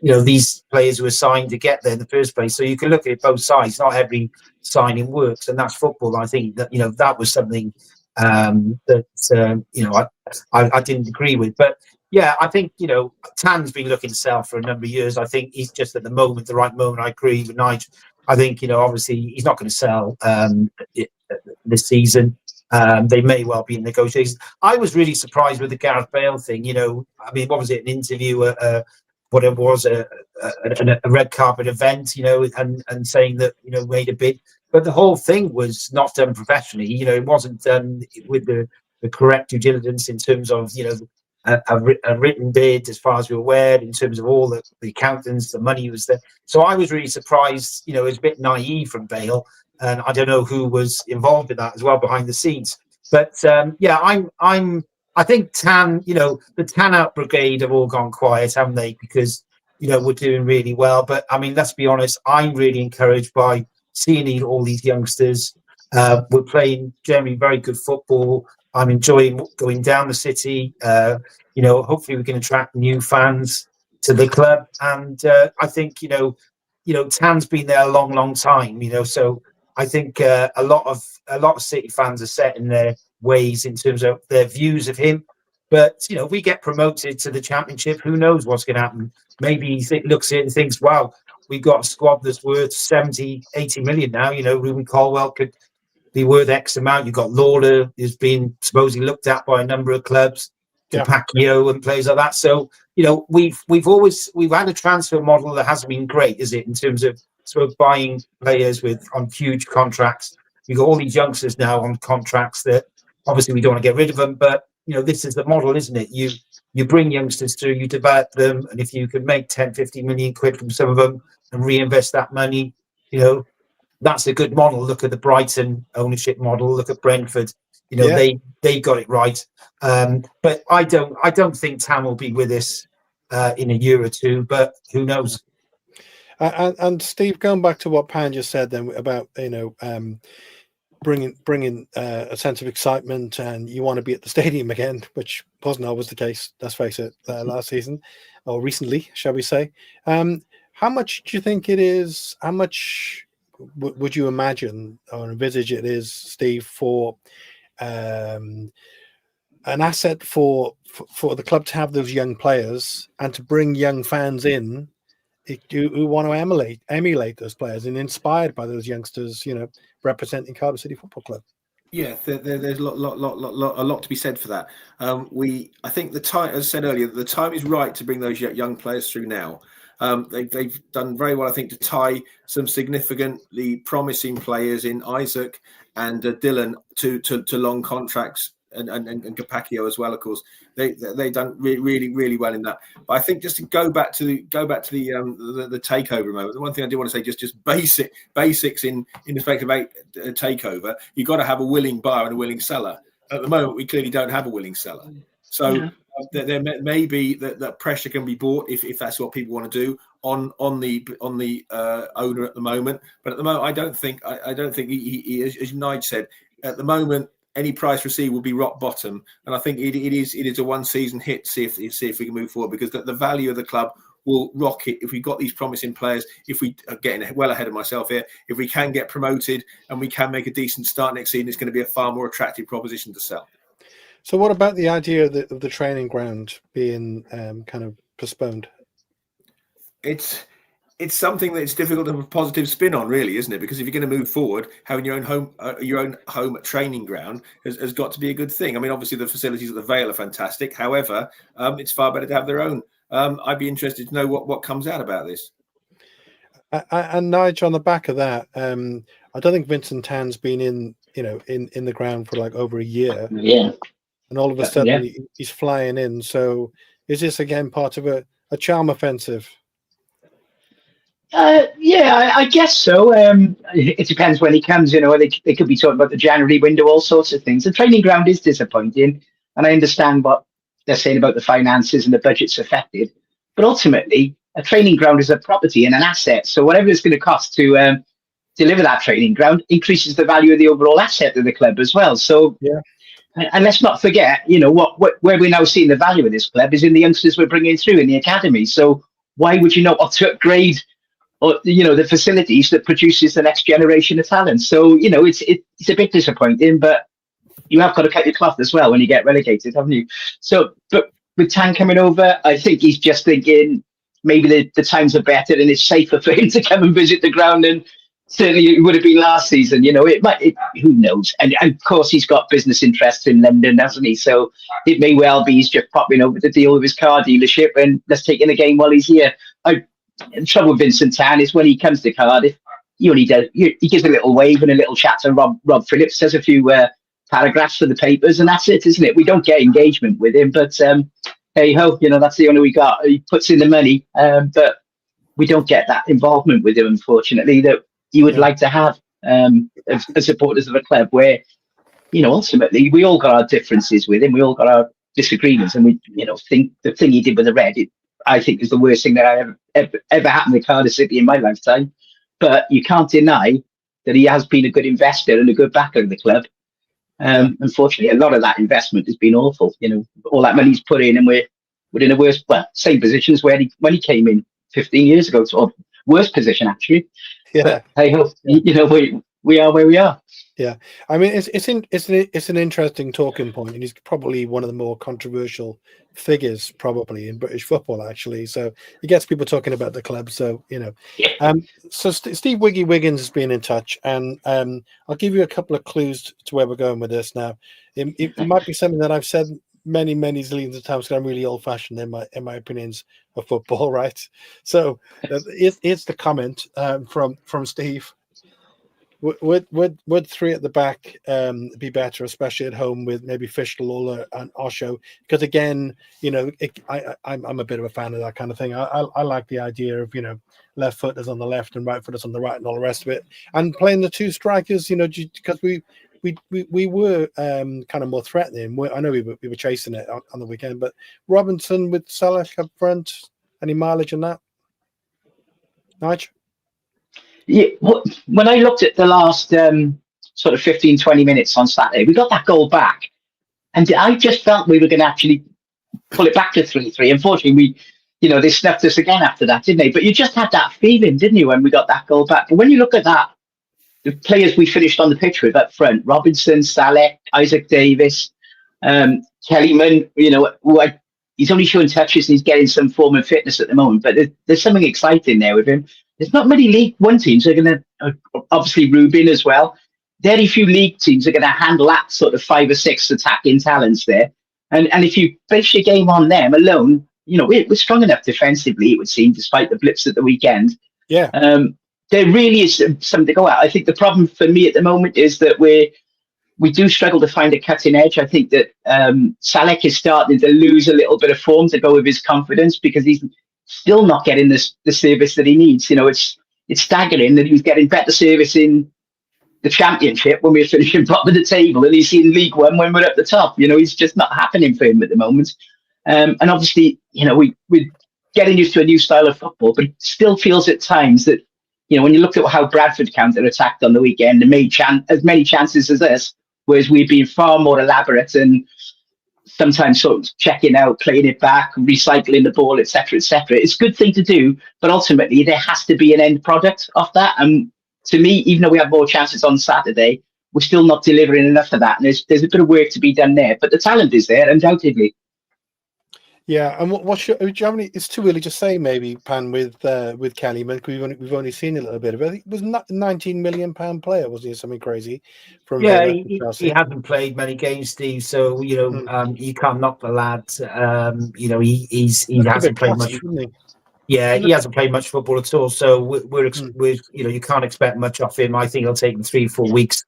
these players who are signed to get there in the first place. So you can look at both sides. Not every signing works, and that's football. I think that, that was something that I didn't agree with. But yeah, I think, Tan's been looking to sell for a number of years. I think he's just at the right moment. I agree with Nigel. I think, obviously he's not going to sell this season. They may well be in negotiations. I was really surprised with the Gareth Bale thing. I mean, what was it? An interview, what it was, a red carpet event, and saying that, made a bid. But the whole thing was not done professionally. It wasn't done with the correct due diligence in terms of, a written bid, as far as we're aware, in terms of all the accountants, the money was there. So I was really surprised. It was a bit naive from Bale, and I don't know who was involved in that as well behind the scenes. But I think Tan, the Tan out brigade have all gone quiet, haven't they? Because we're doing really well. But I mean, let's be honest, I'm really encouraged by seeing all these youngsters. We're playing generally very good football. I'm enjoying going down the city. Hopefully we can attract new fans to the club. And I think, Tan's been there a long, long time, so I think a lot of City fans are set in their ways in terms of their views of him. But if we get promoted to the Championship, who knows what's going to happen? Maybe he looks at it and thinks, wow, we've got a squad that's worth 70, 80 million now. Ruben Colwell could be worth X amount. You've got Lawler, who's been supposedly looked at by a number of clubs, Capacchio and players like that. So, we've had a transfer model that hasn't been great, is it, in terms of buying players on huge contracts. You've got all these youngsters now on contracts that obviously we don't want to get rid of them, but this is the model, isn't it? You bring youngsters through, you develop them, and if you can make 10, 50 million quid from some of them and reinvest that money, that's a good model. Look at the Brighton ownership model. Look at Brentford. They got it right. But I don't think Tam will be with us in a year or two. But who knows? And Steve, going back to what Pan just said then about bringing a sense of excitement, and you want to be at the stadium again, which wasn't always the case. Let's face it, last season or recently, shall we say? How much do you think it is? How much would you imagine or envisage it is, Steve, for an asset for the club to have those young players and to bring young fans in who want to emulate those players and inspired by those youngsters, representing Cardiff City Football Club? Yeah, there's a lot to be said for that. I think the time, as I said earlier, the time is right to bring those young players through now. They've done very well, I think, to tie some significantly promising players in Isaac and Dylan to long contracts, and Capacchio as well. Of course, they've done really well in that. But I think just to go back to the takeover moment, the one thing I do want to say, just basics in respect of a takeover, you've got to have a willing buyer and a willing seller. At the moment, we clearly don't have a willing seller, so. Yeah. There may be that pressure can be bought if that's what people want to do on the owner at the moment. But at the moment, I don't think he, as Nigel said, at the moment any price received will be rock bottom, and I think it is a one season hit. See if we can move forward, because the value of the club will rocket if we've got these promising players. If we are getting well ahead of myself here, if we can get promoted and we can make a decent start next season, it's going to be a far more attractive proposition to sell. So what about the idea of the training ground being kind of postponed? It's something that's difficult to have a positive spin on, really, isn't it? Because if you're going to move forward, having your own home training ground has got to be a good thing. I mean, obviously the facilities at the Vale are fantastic. However, it's far better to have their own. I'd be interested to know what comes out about this. And Nigel, on the back of that, I don't think Vincent Tan's been in the ground for like over a year. Yeah. And all of a sudden he's flying in. So is this again part of a charm offensive? I guess so. It depends when he comes. They could be talking about the January window, all sorts of things. The training ground is disappointing, and I understand what they're saying about the finances and the budget's affected. But ultimately, a training ground is a property and an asset. So whatever it's going to cost to deliver that training ground increases the value of the overall asset of the club as well. So yeah. And let's not forget, where we're now seeing the value of this club is in the youngsters we're bringing through in the academy. So why would you not want to upgrade, the facilities that produces the next generation of talent? So it's a bit disappointing, but you have got to cut your cloth as well when you get relegated, haven't you? So, but with Tan coming over, I think he's just thinking maybe the times are better and it's safer for him to come and visit the ground, and certainly it would have been last season. Who knows? And of course, he's got business interests in London, hasn't he? So it may well be he's just popping over to deal with his car dealership and let's take in the game while he's here. The trouble with Vincent Tan is when he comes to Cardiff, he gives a little wave and a little chat to Rob Phillips, says a few paragraphs for the papers, and that's it, isn't it? We don't get engagement with him, but hey ho, that's the only we got. He puts in the money, but we don't get that involvement with him, unfortunately, that you would like to have as supporters of a club where, ultimately we all got our differences with him, we all got our disagreements, and we, think the thing he did with the Red, I think is the worst thing that ever happened to Cardiff City in my lifetime. But you can't deny that he has been a good investor and a good backer of the club. Unfortunately, a lot of that investment has been awful. All that money's put in, and we're in a worse, same position as when he came in 15 years ago, or worse position actually. Yeah. But, hey, we are where we are. Yeah, I mean, it's an interesting talking point, and he's probably one of the more controversial figures probably in British football, actually. So he gets people talking about the club. So so Steve Wiggy Wiggins has been in touch, and I'll give you a couple of clues to where we're going with this now. It might be something that I've said many zillions of times, because I'm really old fashioned in my opinions of football, right? So it's the comment from Steve. Would three at the back be better, especially at home with maybe Fischl, Lawler, and Osho? Because again, I'm a bit of a fan of that kind of thing. I like the idea of left footers on the left and right footers on the right and all the rest of it, and playing the two strikers. Because we were kind of more threatening. I know we were chasing it on the weekend, but Robinson with Salah up front, any mileage in that, Nigel? Yeah, when I looked at the last sort of 15, 20 minutes on Saturday, we got that goal back. And I just felt we were going to actually pull it back to 3-3. Unfortunately, they snuffed us again after that, didn't they? But you just had that feeling, didn't you, when we got that goal back? But when you look at that, the players we finished on the pitch with up front, Robinson, Saleh, Isaac Davis, Kellyman, he's only showing touches and he's getting some form of fitness at the moment. But there's something exciting there with him. There's not many League One teams that are going to, obviously Rubin as well. Very few league teams are going to handle that sort of 5 or 6 attacking talents there. And if you base your game on them alone, we're strong enough defensively, it would seem, despite the blips at the weekend. Yeah. There really is something to go at. I think the problem for me at the moment is that we do struggle to find a cutting edge. I think that Salek is starting to lose a little bit of form to go with his confidence, because he's still not getting the service that he needs. It's staggering that he was getting better service in the Championship when we were finishing top of the table, and he's in League One when we're at the top. It's just not happening for him at the moment. And obviously, we're getting used to a new style of football, but it still feels at times that, when you look at how Bradford counter-attacked on the weekend and made as many chances as us, whereas we've been far more elaborate and sometimes sort of checking out, playing it back, recycling the ball, etc., etc. It's a good thing to do, but ultimately there has to be an end product of that. And to me, even though we have more chances on Saturday, we're still not delivering enough of that. And there's a bit of work to be done there, but the talent is there, undoubtedly. Yeah, and it's too early to say, maybe, Pan, with Kellyman, because we've only seen a little bit of it. I think it was not £19 million player, wasn't he? Something crazy. He hasn't played many games, Steve. So you can't knock the lad. He hasn't played much. Yeah, he hasn't played much football at all. So we're you can't expect much off him. I think it'll take him 3-4 weeks.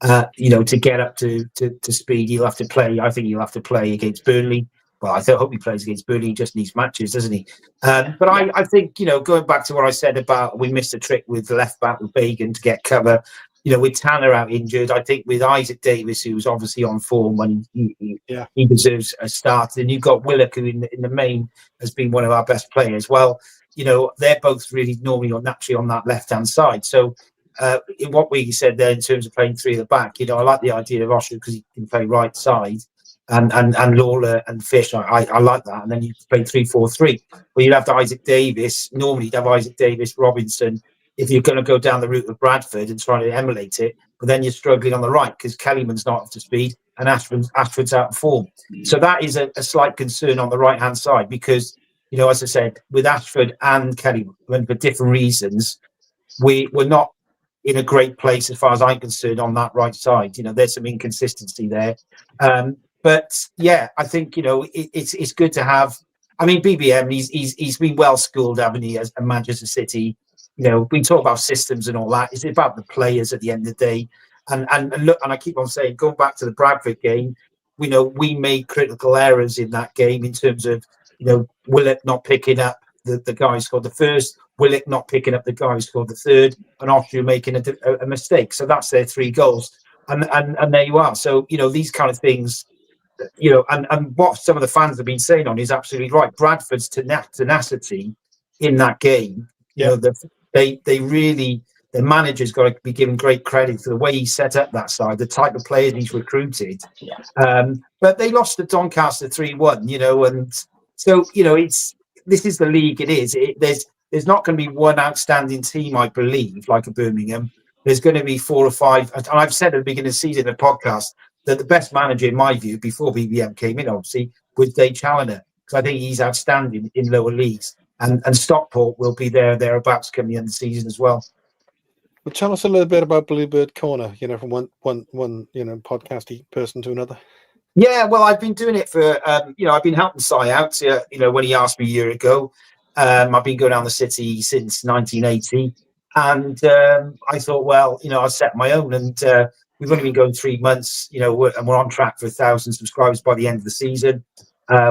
To get up to speed. He'll have to play. I think he'll have to play against Burnley. Well, I hope he plays against Burnley. He just needs matches, doesn't he? But I think, going back to what I said about we missed a trick with the left back with Bagan to get cover. With Tanner out injured, I think with Isaac Davis, who's obviously on form when he deserves a start. And you've got Willock, who in the main has been one of our best players. Well, they're both really normally or naturally on that left-hand side. So in what we said there in terms of playing three at the back, I like the idea of Osher because he can play right side. And Lawler and Fish, I like that. And then you play 3-4-3. Well, you'd have Isaac Davis. Normally, you'd have Isaac Davis, Robinson, if you're going to go down the route of Bradford and try to emulate it. But then you're struggling on the right because Kellyman's not up to speed and Ashford's out of form. So that is a slight concern on the right-hand side because, as I said, with Ashford and Kellyman, for different reasons, we're not in a great place as far as I'm concerned on that right side. There's some inconsistency there. But yeah, I think it's good to have. I mean, BBM, he's been well schooled, haven't he, as a Manchester City. We talk about systems and all that. It's about the players at the end of the day. And look, and I keep on saying, going back to the Bradford game, we made critical errors in that game in terms of Willock not picking up the guy who scored the first, Willock not picking up the guy who scored the third, and Austria making a mistake. So that's their 3 goals, and there you are. So these kind of things. And what some of the fans have been saying on is absolutely right. Bradford's tenacity in that game, they really, the manager's got to be given great credit for the way he set up that side, the type of players he's recruited. But they lost to Doncaster 3-1, and so this is the league it is. There's not going to be one outstanding team, I believe, like a Birmingham. there's going to be 4 or 5. And I've said at the beginning of the season in the podcast that the best manager, in my view, before BBM came in, obviously, was Dave Challoner, because I think he's outstanding in lower leagues. And Stockport will be thereabouts coming the end of the season as well. Well, tell us a little bit about Bluebird Corner, from one podcasty person to another. Yeah, well, I've been doing it for, I've been helping Si out, when he asked me a year ago. I've been going around the city since 1980. And I thought, well, I'll set my own. And we've only been going 3 months, and we're on track for 1,000 subscribers by the end of the season.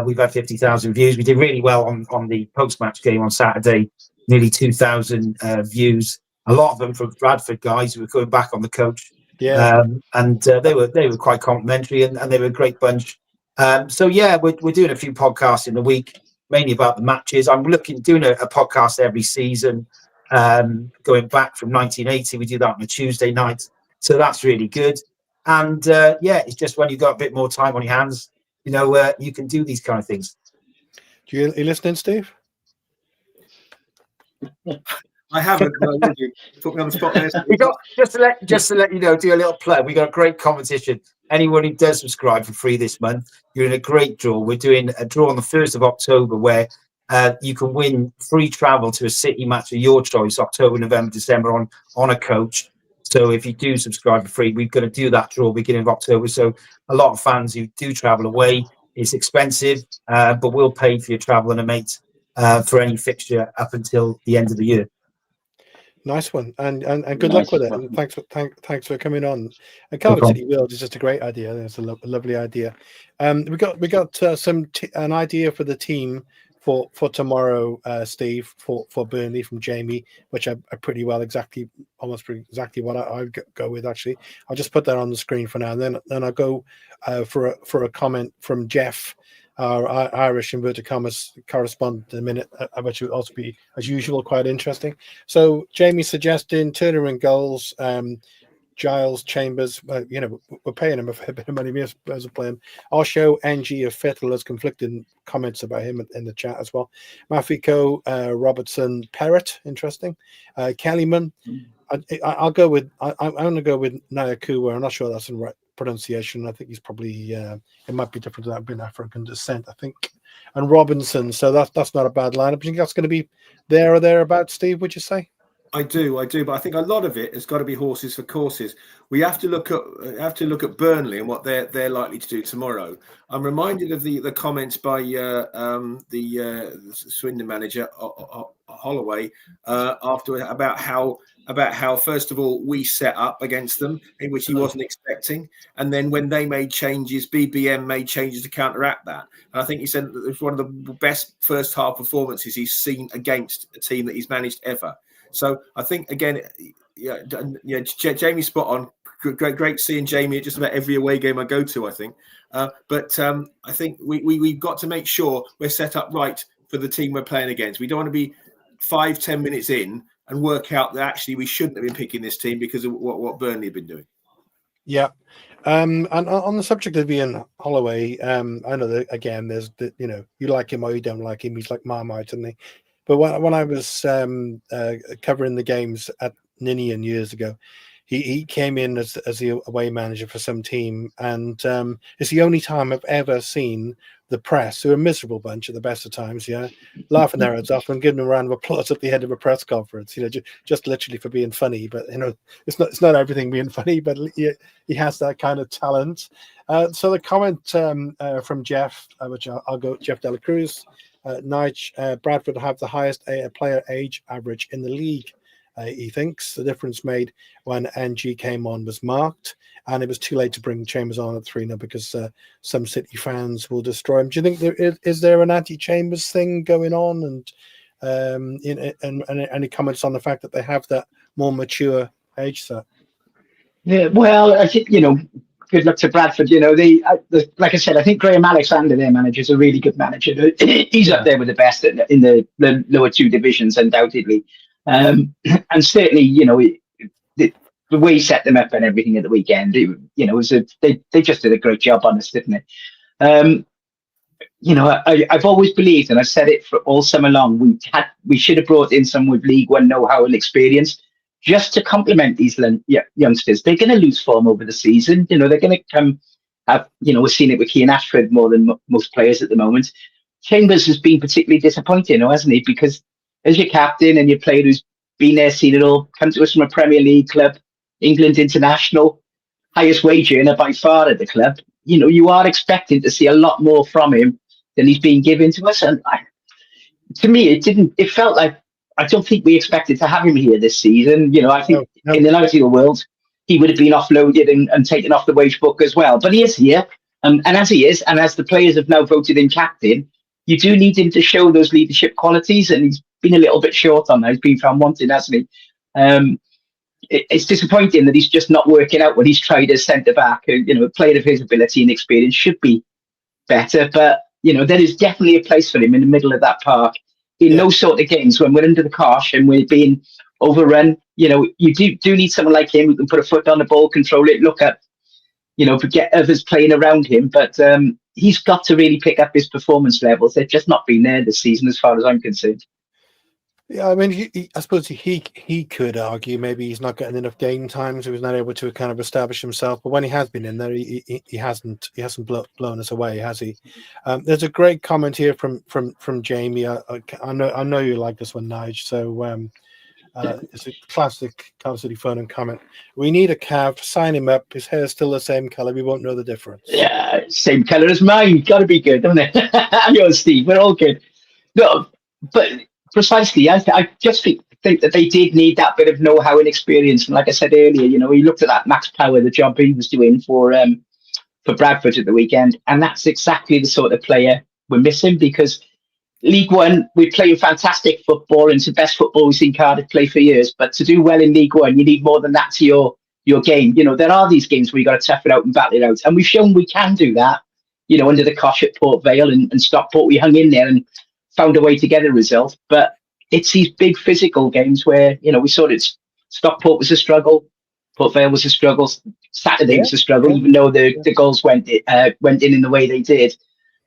We've had 50,000 views. We did really well on the post-match game on Saturday, nearly 2,000 views. A lot of them from Bradford guys who were coming back on the coach. Yeah. They were quite complimentary, and they were a great bunch. We're doing a few podcasts in the week, mainly about the matches. I'm doing a podcast every season, going back from 1980. We do that on a Tuesday night, so that's really good. And it's just when you've got a bit more time on your hands, you can do these kind of things. Are you listening, Steve? I haven't. Put me on the spot there. We got just to let you know, do a little plug. We got a great competition. Anyone who does subscribe for free this month, you're in a great draw. We're doing a draw on the 1st of October where you can win free travel to a city match of your choice, October, November, December on a coach. So if you do subscribe for free, we're going to do that draw beginning of October. So a lot of fans who do travel away, it's expensive, but we'll pay for your travel and a mate for any fixture up until the end of the year. Nice one, and good luck with it. And thanks for coming on. And CardiffCityWorld is just a great idea. It's a lovely idea. We got an idea for the team for tomorrow, Steve, for Burnley from Jamie, which I pretty well almost exactly what I would go with. Actually, I'll just put that on the screen for now. And then I'll go for a comment from Jeff, our Irish inverted commas correspondent in a minute, which will also be, as usual, quite interesting. So Jamie suggesting Turner in goals, Giles, Chambers, we're paying him a fair bit of money as a player. Osho, NG of Fittle has conflicting comments about him in the chat as well. Mafiko, Robertson, Perrott, interesting. Kellyman, I'll go with, I'm going to go with Nyakuwa. I'm not sure that's the right pronunciation. I think he's probably, it might be different to that, being African descent, I think. And Robinson, so that's not a bad lineup. Do you think that's going to be there or thereabouts, Steve, would you say? I do, but I think a lot of it has got to be horses for courses. We have to look at Burnley and what they're likely to do tomorrow. I'm reminded of the comments by the Swindon manager Holloway after about how first of all we set up against them, in which he wasn't expecting, and then when they made changes, BBM made changes to counteract that. And I think he said that it was one of the best first half performances he's seen against a team that he's managed ever. So I think again, Jamie's spot on. Great seeing Jamie at just about every away game I go to. I think, but I think we've got to make sure we're set up right for the team we're playing against. We don't want to be 5-10 minutes in and work out that actually we shouldn't have been picking this team because of what Burnley have been doing. Yeah. And on the subject of Ian Holloway, I know that again, there's you like him or you don't like him. He's like Marmite, isn't he? But when I was covering the games at Ninian years ago, he came in as the away manager for some team, and it's the only time I've ever seen the press, who are a miserable bunch at the best of times, laughing their heads off and giving them a round of applause at the end of a press conference, just literally for being funny. But it's not everything being funny, but he has that kind of talent. So the comment from Jeff, which I'll go, Jeff Dela Cruz. Nige, Bradford have the highest player age average in the league. He thinks the difference made when NG came on was marked, and it was too late to bring Chambers on at 3-0 because some City fans will destroy him. Do you think is there an anti-Chambers thing going on? And any comments on the fact that they have that more mature age set? Yeah, well, I think good luck to Bradford. Like I said, I think Graham Alexander, their manager, is a really good manager. He's up there with the best in the lower two divisions, undoubtedly. And certainly, the way he set them up and everything at the weekend, they just did a great job on us, didn't they? I've always believed, and I've said it for all summer long, we should have brought in someone with League One know-how and experience, just to complement these youngsters. They're going to lose form over the season. They're going to come have, we're seeing it with Keane Ashford more than most players at the moment. Chambers has been particularly disappointing, hasn't he? Because as your captain and your player who's been there, seen it all, come to us from a Premier League club, England international, highest wage earner by far at the club. You are expecting to see a lot more from him than he's been given to us. And to me, it felt like, I don't think we expected to have him here this season. I think in the ideal world, he would have been offloaded and taken off the wage book as well. But he is here. And as he is, and as the players have now voted him captain, you do need him to show those leadership qualities. And he's been a little bit short on that. He's been found wanting, hasn't he? It's disappointing that he's just not working out what he's tried as centre-back. A player of his ability and experience should be better. But, there is definitely a place for him in the middle of that park. In those sort of games, when we're under the cosh and we're being overrun, you do need someone like him who can put a foot on the ball, control it, look at, get others playing around him. But he's got to really pick up his performance levels. They've just not been there this season, as far as I'm concerned. Yeah, I mean, I suppose he could argue maybe he's not getting enough game time, so he's not able to kind of establish himself. But when he has been in there, he hasn't blown us away, has he? There's a great comment here from Jamie. I know you like this one, Nige. So it's a classic Cardiff City phone and comment. We need a Cav. Sign him up. His hair's still the same color. We won't know the difference. Yeah, same color as mine. Got to be good, doesn't it? Yours, Steve. We're all good. No, but. Precisely, I just think that they did need that bit of know-how and experience. And like I said earlier, he looked at that Max Power, the job he was doing for Bradford at the weekend, and that's exactly the sort of player we're missing. Because League One, we're playing fantastic football, and it's the best football we've seen Cardiff play for years. But to do well in League One, you need more than that to your game. There are these games where you got to tough it out and battle it out, and we've shown we can do that. Under the cosh at Port Vale and Stockport, we hung in there and found a way to get a result. But it's these big physical games where, we saw it. Stockport was a struggle, Port Vale was a struggle, Saturday was a struggle, even though the goals went in the way they did.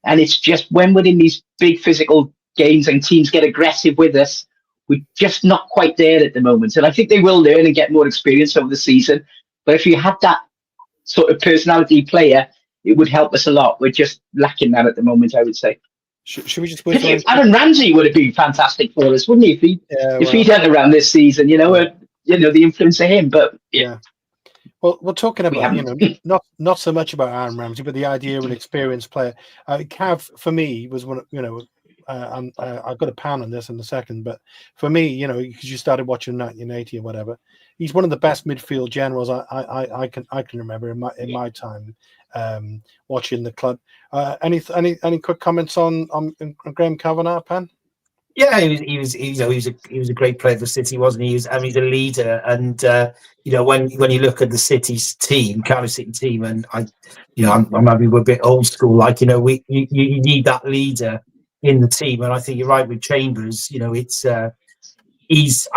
And it's just when we're in these big physical games and teams get aggressive with us, we're just not quite there at the moment. And I think they will learn and get more experience over the season. But if you had that sort of personality player, it would help us a lot. We're just lacking that at the moment, I would say. Should we just Aaron Ramsey would have been fantastic for us, wouldn't he? If he'd had around this season, the influence of him. But yeah. Well, we're talking about not so much about Aaron Ramsey, but the idea of an experienced player. Cav for me was one. I've got a pound on this in a second, but for me, because you started watching 1980 or whatever, he's one of the best midfield generals I can remember in my time watching the club. Any quick comments on Graham Kavanagh, Pan? Yeah, he was a great player for City, wasn't he? He's a leader, and when you look at the City's team, Cardiff City team, and I'm maybe we're a bit old school, like you need that leader in the team, and I think you're right with Chambers. I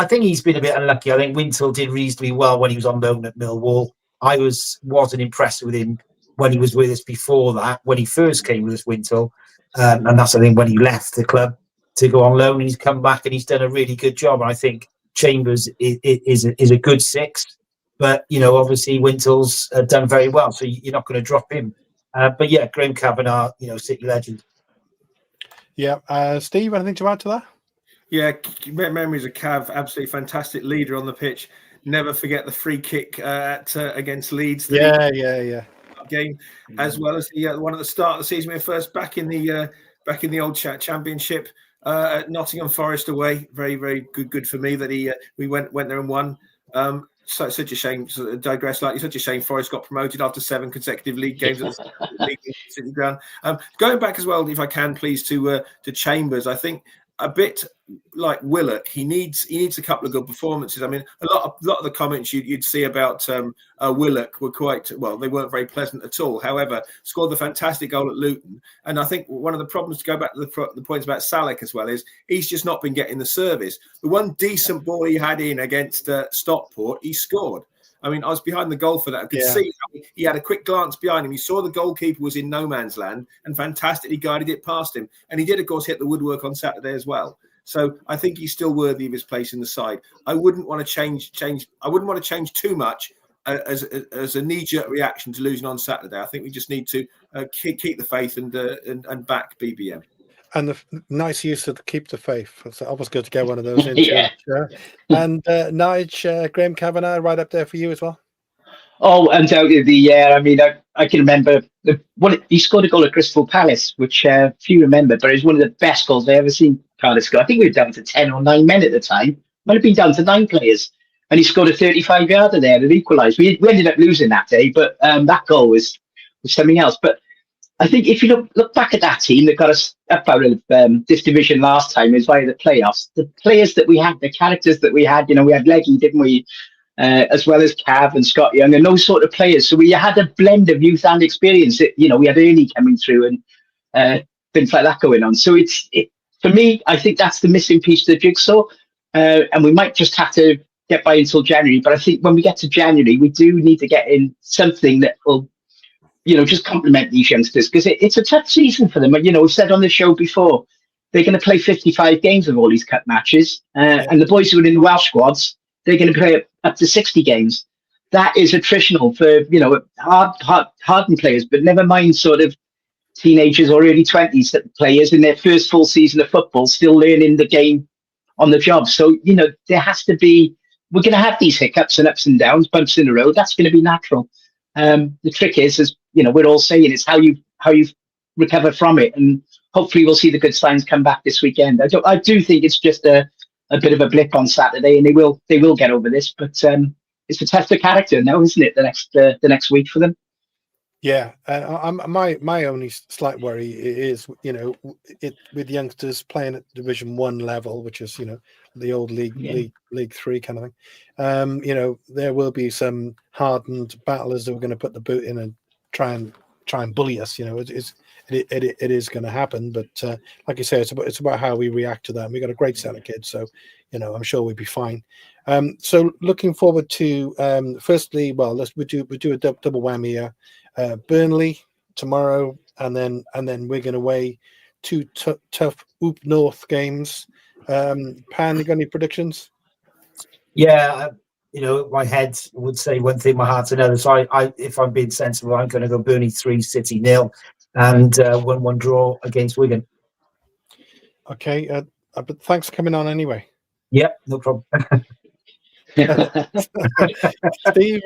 think he's been a bit unlucky. I think Wintle did reasonably well when he was on loan at Millwall. I wasn't impressed with him when he was with us before that, when he first came with us, Wintle, and that's I think when he left the club to go on loan. He's come back and he's done a really good job. And I think Chambers is a good six, but obviously Wintle's done very well, so you're not going to drop him. But yeah, Graham Kavanagh, City legend. Yeah, Steve, anything to add to that? Yeah, memories of Cav, absolutely fantastic leader on the pitch. Never forget the free kick against Leeds. Yeah. Game, as well as the one at the start of the season. We were first back in the old championship at Nottingham Forest away. Very, very good for me that we went there and won. So such a shame. To digress slightly. Such a shame. Forest got promoted after 7 consecutive league games at the league City ground. Going back as well, if I can, please, to Chambers. I think a bit like Willock, he needs a couple of good performances. I mean, a lot of the comments you'd see about Willock were they weren't very pleasant at all. However, scored the fantastic goal at Luton, and I think one of the problems, to go back to the points about Salek as well, is he's just not been getting the service. The one decent ball he had in against Stockport, he scored. I mean, I was behind the goal for that. I could see how he had a quick glance behind him. He saw the goalkeeper was in no man's land and fantastically guided it past him. And he did, of course, hit the woodwork on Saturday as well. So I think he's still worthy of his place in the side. I wouldn't want to change. I wouldn't want to change too much as a knee-jerk reaction to losing on Saturday. I think we just need to keep the faith and back BBM. And the nice use of the keep the faith. It's always good to get one of those in. Yeah. And Nige, Graham Kavanagh, right up there for you as well. Oh, undoubtedly, yeah. I mean, I can remember he scored a goal at Crystal Palace, which few remember, but it was one of the best goals I ever seen Cardiff score. I think we were down to 10 or 9 men at the time. Might have been down to 9 players. And he scored a 35-yarder there that equalised. We ended up losing that day, but that goal was something else. But I think if you look back at that team that got us up out of this division last time is via the playoffs, the players that we had, the characters that we had, we had Leggy, didn't we? As well as Cav and Scott Young and those sort of players. So we had a blend of youth and experience. We had Ernie coming through and things like that going on. So for me, I think that's the missing piece to the jigsaw. And we might just have to get by until January. But I think when we get to January, we do need to get in something that will, just complement these youngsters, because it's a tough season for them. We've said on the show before, they're going to play 55 games of all these cup matches. And the boys who are in the Welsh squads, they're going to play up to 60 games. That is attritional for, hardened players, but never mind sort of teenagers or early 20s players in their first full season of football, still learning the game on the job. So, there has to be, we're going to have these hiccups and ups and downs, bumps in the road. That's going to be natural. The trick is, as we're all saying, it's how you recover from it. And hopefully we'll see the good signs come back this weekend. I do think it's just a bit of a blip on Saturday, and they will get over this. But it's a test of character now, isn't it? The next week for them. Yeah, my only slight worry is with youngsters playing at Division 1 level, which is the old League 3 kind of thing. There will be some hardened battlers that are going to put the boot in and try and bully us. It is going to happen, but like you say, it's about how we react to that. And we got a great set of kids, so I'm sure we'll be fine. So looking forward to firstly, well, we do a double whammy here. Burnley tomorrow, and then we're going to weigh 2 tough Oop North games. Pan, you got any predictions? Yeah, my head would say one thing, my heart's another. So I if I'm being sensible, I'm going to go Burnley 3, City 0, and 1-1 draw against Wigan. Okay, but thanks for coming on anyway. Yep, no problem. Steve,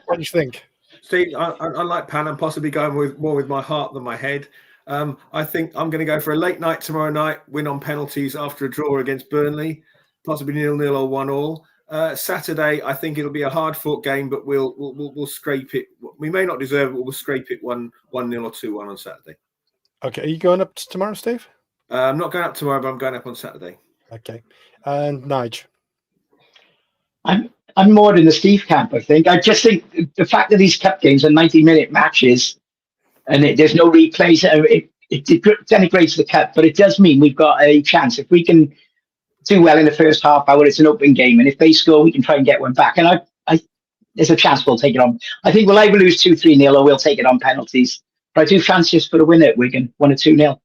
what do you think? Steve, I like Pan. I'm possibly going more with my heart than my head. I think I'm going to go for a late night tomorrow night, win on penalties after a draw against Burnley, possibly 0-0 or 1-1. Saturday, I think it'll be a hard-fought game, but we'll scrape it. We may not deserve it, but we'll scrape it 1-0 or 2-1 on Saturday. Okay, are you going up tomorrow, Steve? I'm not going up tomorrow, but I'm going up on Saturday. Okay, and Nige. I'm more in the Steve camp, I think. I just think the fact that these cup games are 90-minute matches and there's no replays, it denigrates the cup, but it does mean we've got a chance. If we can do well in the first half hour, it's an open game, and if they score, we can try and get one back. And there's a chance we'll take it on. I think we'll either lose 2-3-0 or we'll take it on penalties. But I do fancy us for a win at Wigan, 1 or 2-0.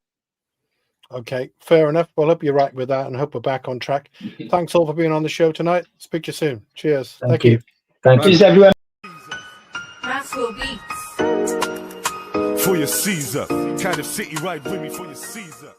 Okay, fair enough. Well, I hope you're right with that, and I hope we're back on track. Thanks all for being on the show tonight. Speak to you soon. Cheers. Thank you. Thank you. Cheers, everyone. Rascal Beats. For your Caesar, Cardiff City, right with me for your Caesar.